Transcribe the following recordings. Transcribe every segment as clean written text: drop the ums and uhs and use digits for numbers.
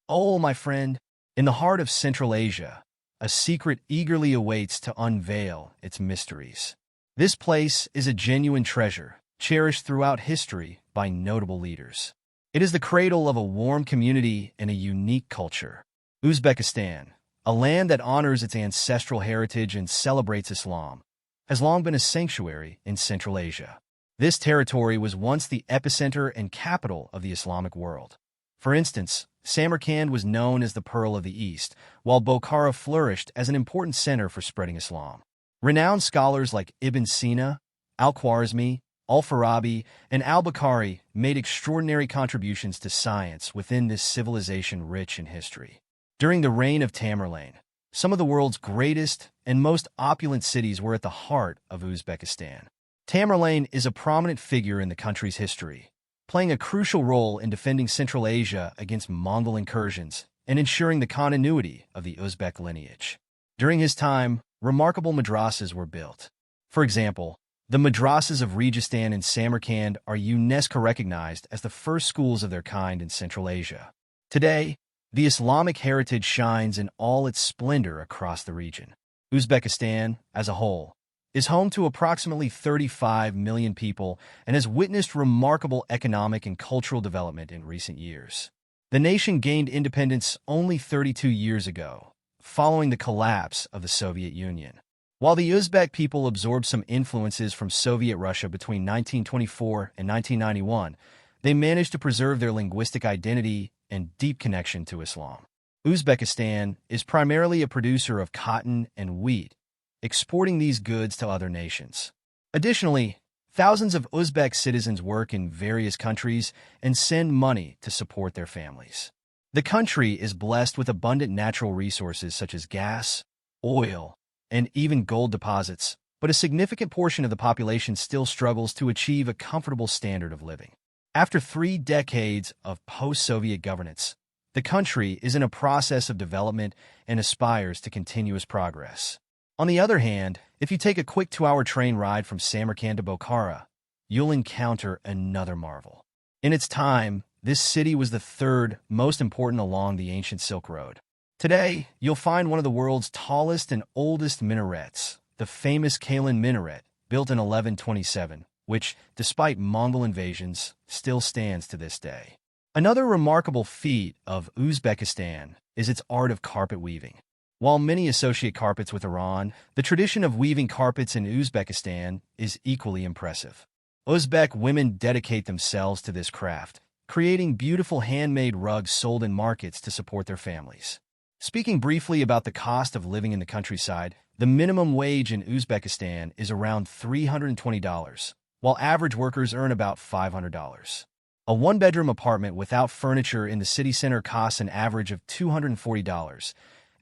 Oh, my friend, in the heart of Central Asia, a secret eagerly awaits to unveil its mysteries. This place is a genuine treasure, cherished throughout history by notable leaders. It is the cradle of a warm community and a unique culture. Uzbekistan, a land that honors its ancestral heritage and celebrates Islam, has long been a sanctuary in Central Asia. This territory was once the epicenter and capital of the Islamic world. For instance, Samarkand was known as the Pearl of the East, while Bokhara flourished as an important center for spreading Islam. Renowned scholars like Ibn Sina, Al-Khwarizmi, Al-Farabi, and al-Bukhari made extraordinary contributions to science within this civilization rich in history. During the reign of Tamerlane, some of the world's greatest and most opulent cities were at the heart of Uzbekistan. Tamerlane is a prominent figure in the country's history, playing a crucial role in defending Central Asia against Mongol incursions and ensuring the continuity of the Uzbek lineage. During his time, remarkable madrasas were built. For example, the madrasas of Registan and Samarkand are UNESCO-recognized as the first schools of their kind in Central Asia. Today, the Islamic heritage shines in all its splendor across the region. Uzbekistan, as a whole, is home to approximately 35 million people and has witnessed remarkable economic and cultural development in recent years. The nation gained independence only 32 years ago, following the collapse of the Soviet Union. While the Uzbek people absorbed some influences from Soviet Russia between 1924 and 1991, they managed to preserve their linguistic identity and deep connection to Islam. Uzbekistan is primarily a producer of cotton and wheat, exporting these goods to other nations. Additionally, thousands of Uzbek citizens work in various countries and send money to support their families. The country is blessed with abundant natural resources such as gas, oil, and even gold deposits, but a significant portion of the population still struggles to achieve a comfortable standard of living. After 3 decades of post-Soviet governance, the country is in a process of development and aspires to continuous progress. On the other hand, if you take a quick 2-hour train ride from Samarkand to Bokhara, you'll encounter another marvel. In its time, this city was the third most important along the ancient Silk Road. Today, you'll find one of the world's tallest and oldest minarets, the famous Kalin Minaret, built in 1127, which, despite Mongol invasions, still stands to this day. Another remarkable feat of Uzbekistan is its art of carpet weaving. While many associate carpets with Iran, the tradition of weaving carpets in Uzbekistan is equally impressive. Uzbek women dedicate themselves to this craft, creating beautiful handmade rugs sold in markets to support their families. Speaking briefly about the cost of living in the countryside, the minimum wage in Uzbekistan is around $320, while average workers earn about $500. A one-bedroom apartment without furniture in the city center costs an average of $240,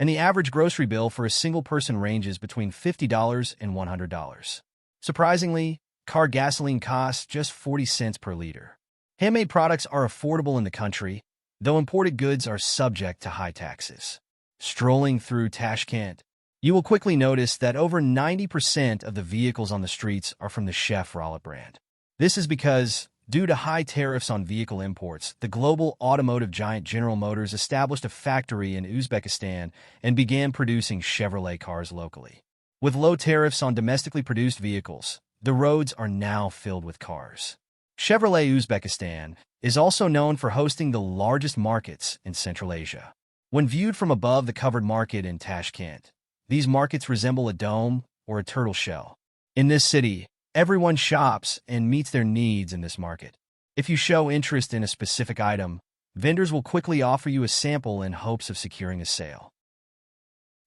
and the average grocery bill for a single person ranges between $50 and $100. Surprisingly, car gasoline costs just 40 cents per liter. Handmade products are affordable in the country, though imported goods are subject to high taxes. Strolling through Tashkent, you will quickly notice that over 90% of the vehicles on the streets are from the Chevrolet brand. This is because, due to high tariffs on vehicle imports, the global automotive giant General Motors established a factory in Uzbekistan and began producing Chevrolet cars locally. With low tariffs on domestically produced vehicles, the roads are now filled with cars. Chevrolet Uzbekistan is also known for hosting the largest markets in Central Asia. When viewed from above the covered market in Tashkent, these markets resemble a dome or a turtle shell. In this city, everyone shops and meets their needs in this market. If you show interest in a specific item, vendors will quickly offer you a sample in hopes of securing a sale.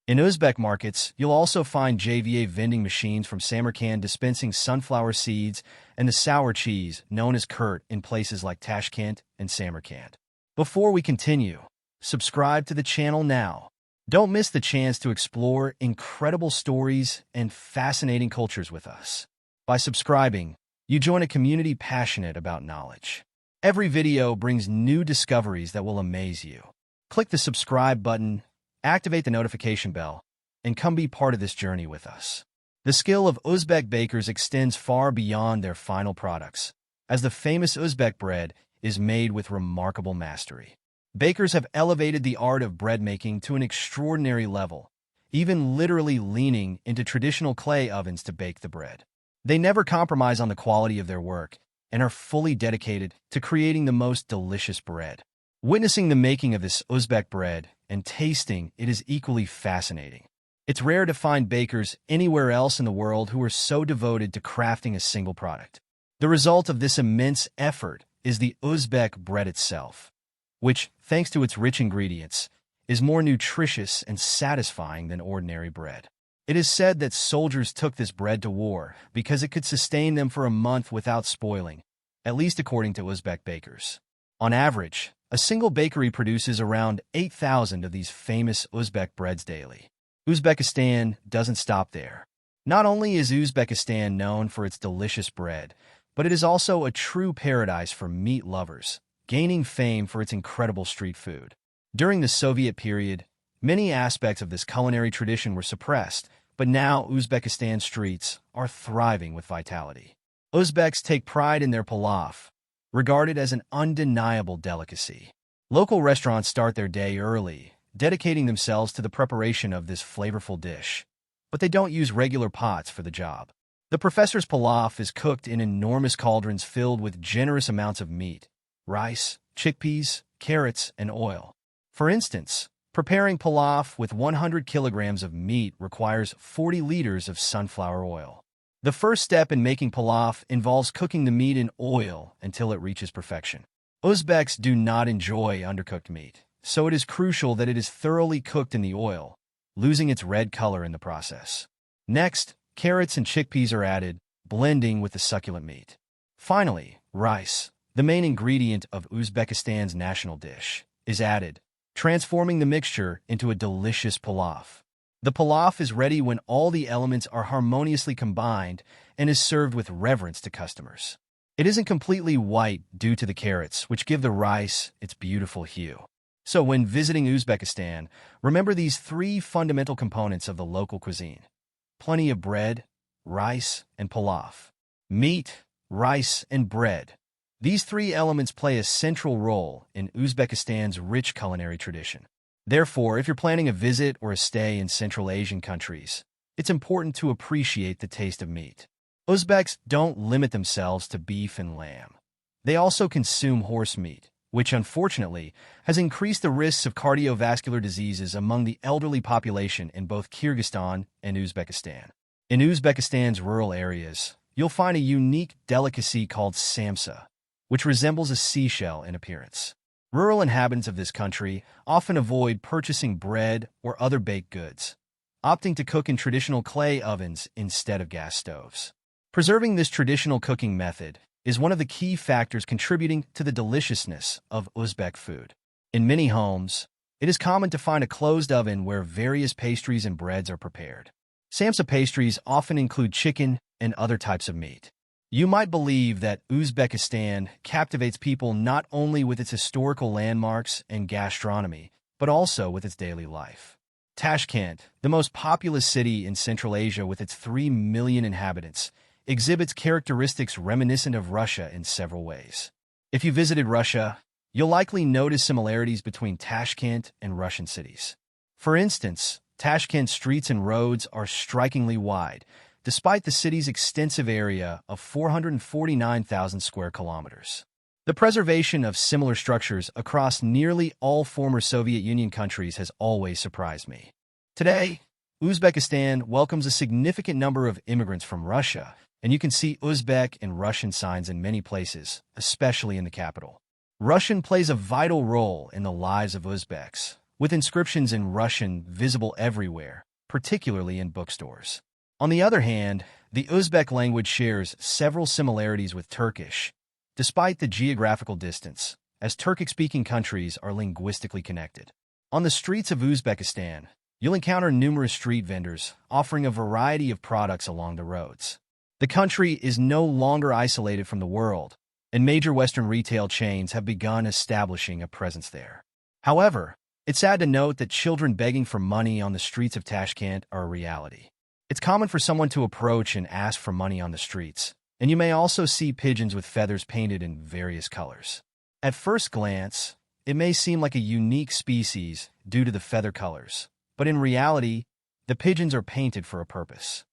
In Uzbek markets, you'll also find JVA vending machines from Samarkand dispensing sunflower seeds and the sour cheese known as kurt in places like Tashkent and Samarkand. Before we continue, subscribe to the channel now. Don't miss the chance to explore incredible stories and fascinating cultures with us. By subscribing, you join a community passionate about knowledge. Every video brings new discoveries that will amaze you. Click the subscribe button, activate the notification bell, and come be part of this journey with us. The skill of Uzbek bakers extends far beyond their final products, as the famous Uzbek bread is made with remarkable mastery. Bakers have elevated the art of bread making to an extraordinary level, even literally leaning into traditional clay ovens to bake the bread. They never compromise on the quality of their work and are fully dedicated to creating the most delicious bread. Witnessing the making of this Uzbek bread and tasting it is equally fascinating. It's rare to find bakers anywhere else in the world who are so devoted to crafting a single product. The result of this immense effort is the Uzbek bread itself, which, thanks to its rich ingredients, is more nutritious and satisfying than ordinary bread. It is said that soldiers took this bread to war because it could sustain them for a month without spoiling, at least according to Uzbek bakers. On average, a single bakery produces around 8,000 of these famous Uzbek breads daily. Uzbekistan doesn't stop there. Not only is Uzbekistan known for its delicious bread, but it is also a true paradise for meat lovers, gaining fame for its incredible street food. During the Soviet period, many aspects of this culinary tradition were suppressed, but now Uzbekistan streets are thriving with vitality. Uzbeks take pride in their pilaf, regarded as an undeniable delicacy. Local restaurants start their day early, dedicating themselves to the preparation of this flavorful dish. But they don't use regular pots for the job. The professor's pilaf is cooked in enormous cauldrons filled with generous amounts of meat, rice, chickpeas, carrots, and oil. For instance, preparing pilaf with 100 kilograms of meat requires 40 liters of sunflower oil. The first step in making pilaf involves cooking the meat in oil until it reaches perfection. Uzbeks do not enjoy undercooked meat, so it is crucial that it is thoroughly cooked in the oil, losing its red color in the process. Next, carrots and chickpeas are added, blending with the succulent meat. Finally, rice, the main ingredient of Uzbekistan's national dish, is added, transforming the mixture into a delicious pilaf. The pilaf is ready when all the elements are harmoniously combined and is served with reverence to customers. It isn't completely white due to the carrots, which give the rice its beautiful hue. So when visiting Uzbekistan, remember these three fundamental components of the local cuisine: plenty of bread, rice, and pilaf. Meat, rice, and bread. These three elements play a central role in Uzbekistan's rich culinary tradition. Therefore, if you're planning a visit or a stay in Central Asian countries, it's important to appreciate the taste of meat. Uzbeks don't limit themselves to beef and lamb. They also consume horse meat, which unfortunately has increased the risks of cardiovascular diseases among the elderly population in both Kyrgyzstan and Uzbekistan. In Uzbekistan's rural areas, you'll find a unique delicacy called samsa, which resembles a seashell in appearance. Rural inhabitants of this country often avoid purchasing bread or other baked goods, opting to cook in traditional clay ovens instead of gas stoves. Preserving this traditional cooking method is one of the key factors contributing to the deliciousness of Uzbek food. In many homes, it is common to find a closed oven where various pastries and breads are prepared. Samsa pastries often include chicken and other types of meat. You might believe that Uzbekistan captivates people not only with its historical landmarks and gastronomy, but also with its daily life. Tashkent, the most populous city in Central Asia with its 3 million inhabitants, exhibits characteristics reminiscent of Russia in several ways. If you visited Russia, you'll likely notice similarities between Tashkent and Russian cities. For instance, Tashkent streets and roads are strikingly wide, despite the city's extensive area of 449,000 square kilometers. The preservation of similar structures across nearly all former Soviet Union countries has always surprised me. Today, Uzbekistan welcomes a significant number of immigrants from Russia, and you can see Uzbek and Russian signs in many places, especially in the capital. Russian plays a vital role in the lives of Uzbeks, with inscriptions in Russian visible everywhere, particularly in bookstores. On the other hand, the Uzbek language shares several similarities with Turkish, despite the geographical distance, as Turkic-speaking countries are linguistically connected. On the streets of Uzbekistan, you'll encounter numerous street vendors offering a variety of products along the roads. The country is no longer isolated from the world, and major Western retail chains have begun establishing a presence there. However, it's sad to note that children begging for money on the streets of Tashkent are a reality. It's common for someone to approach and ask for money on the streets, and you may also see pigeons with feathers painted in various colors. At first glance, It may seem like a unique species due to the feather colors, but in reality, the pigeons are painted for a purpose.